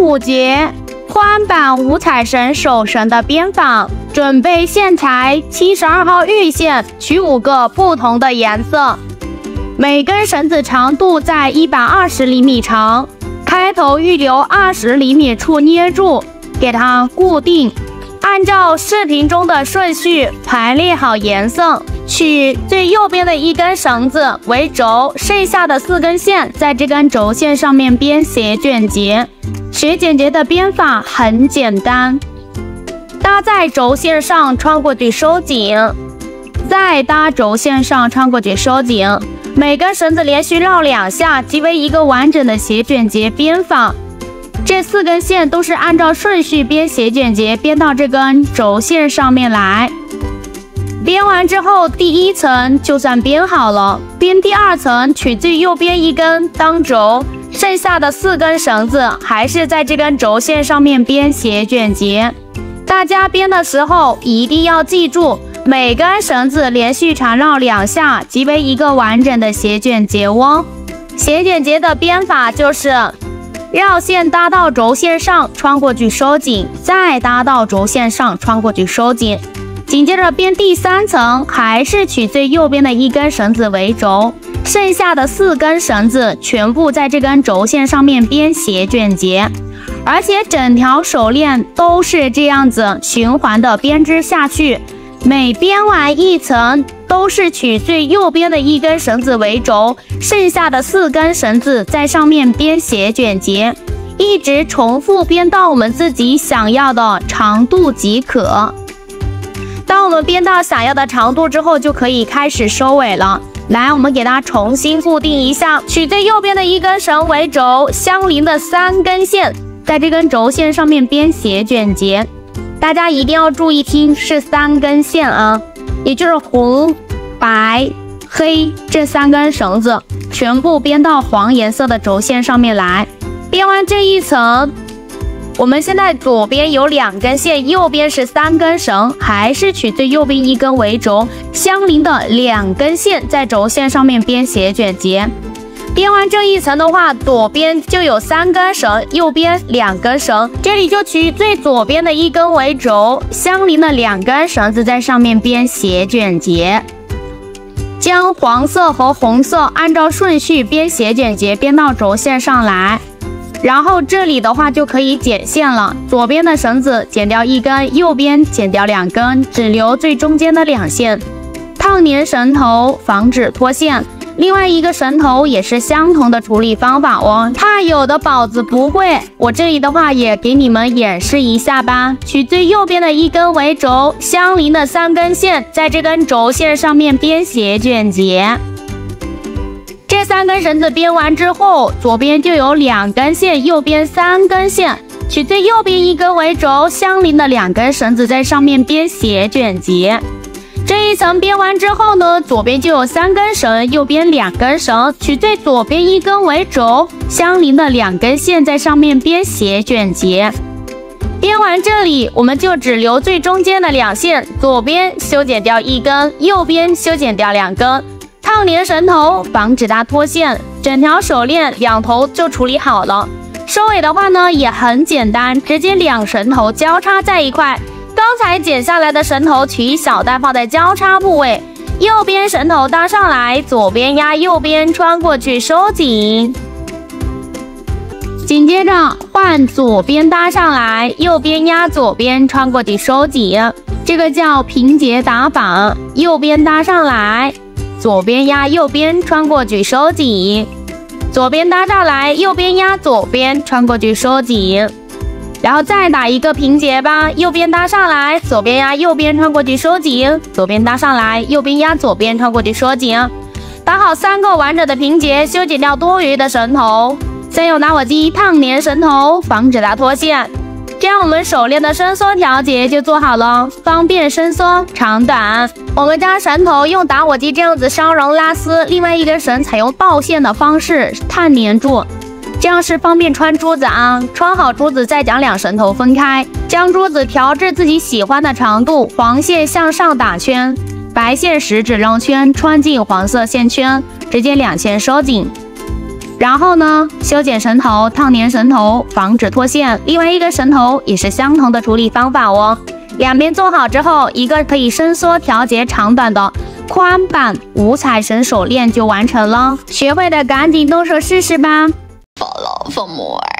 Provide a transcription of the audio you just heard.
5节，宽版五彩绳手绳的编法。准备线材72号玉线，取5个不同的颜色，每根绳子长度在120厘米长，开头预留20厘米处捏住，给它固定。按照视频中的顺序排列好颜色，取最右边的一根绳子为轴，剩下的4根线在这根轴线上面编斜卷结。斜卷结的编法很简单，搭在轴线上穿过去收紧，再搭轴线上穿过去收紧，每根绳子连续绕2下即为一个完整的斜卷结编法。这4根线都是按照顺序编斜卷结，编到这根轴线上面来。编完之后，第1层就算编好了。编第2层，取最右边一根当轴，剩下的4根绳子还是在这根轴线上面编斜卷结。大家编的时候一定要记住，每根绳子连续缠绕2下即为一个完整的斜卷结哦。斜卷结的编法就是绕线搭到轴线上穿过去收紧，再搭到轴线上穿过去收紧。紧接着编第3层，还是取最右边的一根绳子为轴，剩下的4根绳子全部在这根轴线上面编斜卷结。而且整条手链都是这样子循环的编织下去，每编完1层都是取最右边的一根绳子为轴，剩下的4根绳子在上面编斜卷结，一直重复编到我们自己想要的长度即可。当我们编到想要的长度之后，就可以开始收尾了。来，我们给它重新固定一下，取最右边的一根绳为轴，相邻的3根线在这根轴线上面编斜卷结。大家一定要注意听，是3根线啊，也就是红、白、黑这3根绳子全部编到黄颜色的轴线上面来。编完这一层，我们现在左边有2根线，右边是3根绳，还是取最右边一根为轴，相邻的2根线在轴线上面编斜卷结。编完这一层的话，左边就有3根绳，右边2根绳，这里就取最左边的一根为轴，相邻的2根绳子在上面编斜卷结。将黄色和红色按照顺序编斜卷结，编到轴线上来。然后这里的话就可以剪线了，左边的绳子剪掉1根，右边剪掉2根，只留最中间的2线。烫粘绳头，防止脱线。另外一个绳头也是相同的处理方法哦，怕有的宝子不会，我这里的话也给你们演示一下吧。取最右边的一根为轴，相邻的3根线在这根轴线上面编斜卷结。这3根绳子编完之后，左边就有2根线，右边3根线，取最右边一根为轴，相邻的2根绳子在上面编斜卷结。这一层编完之后呢，左边就有3根绳，右边2根绳，取最左边一根为轴，相邻的2根线在上面编斜卷结。编完这里，我们就只留最中间的2线，左边修剪掉1根，右边修剪掉2根。烫粘绳头，防止它脱线，整条手链2头就处理好了。收尾的话呢，也很简单，直接2绳头交叉在一块。刚才剪下来的绳头取一小段放在交叉部位，右边绳头搭上来，左边压右边，穿过去收紧。紧接着换左边搭上来，右边压左边，穿过去收紧。这个叫平结打法，右边搭上来，左边压右边，穿过去收紧。左边搭上来，右边压左边，穿过去收紧。然后再打一个平结吧，右边搭上来，左边压右边，穿过去收紧。左边搭上来，右边压左边，穿过去收紧。打好3个完整的平结，修剪掉多余的绳头，再用打火机烫粘绳头，防止它脱线。这样我们手链的伸缩调节就做好了，方便伸缩长短。我们将绳头用打火机这样子烧熔拉丝，另外一根绳采用倒线的方式碳粘住，这样是方便穿珠子啊。穿好珠子再将2绳头分开，将珠子调至自己喜欢的长度，黄线向上打圈，白线食指绕圈，穿进黄色线圈，直接2线收紧。然后呢，修剪绳头、烫粘绳头，防止脱线。另外一个绳头也是相同的处理方法哦。两边做好之后，一个可以伸缩调节长短的宽版五彩绳手链就完成了。学会的赶紧动手试试吧。Follow for more.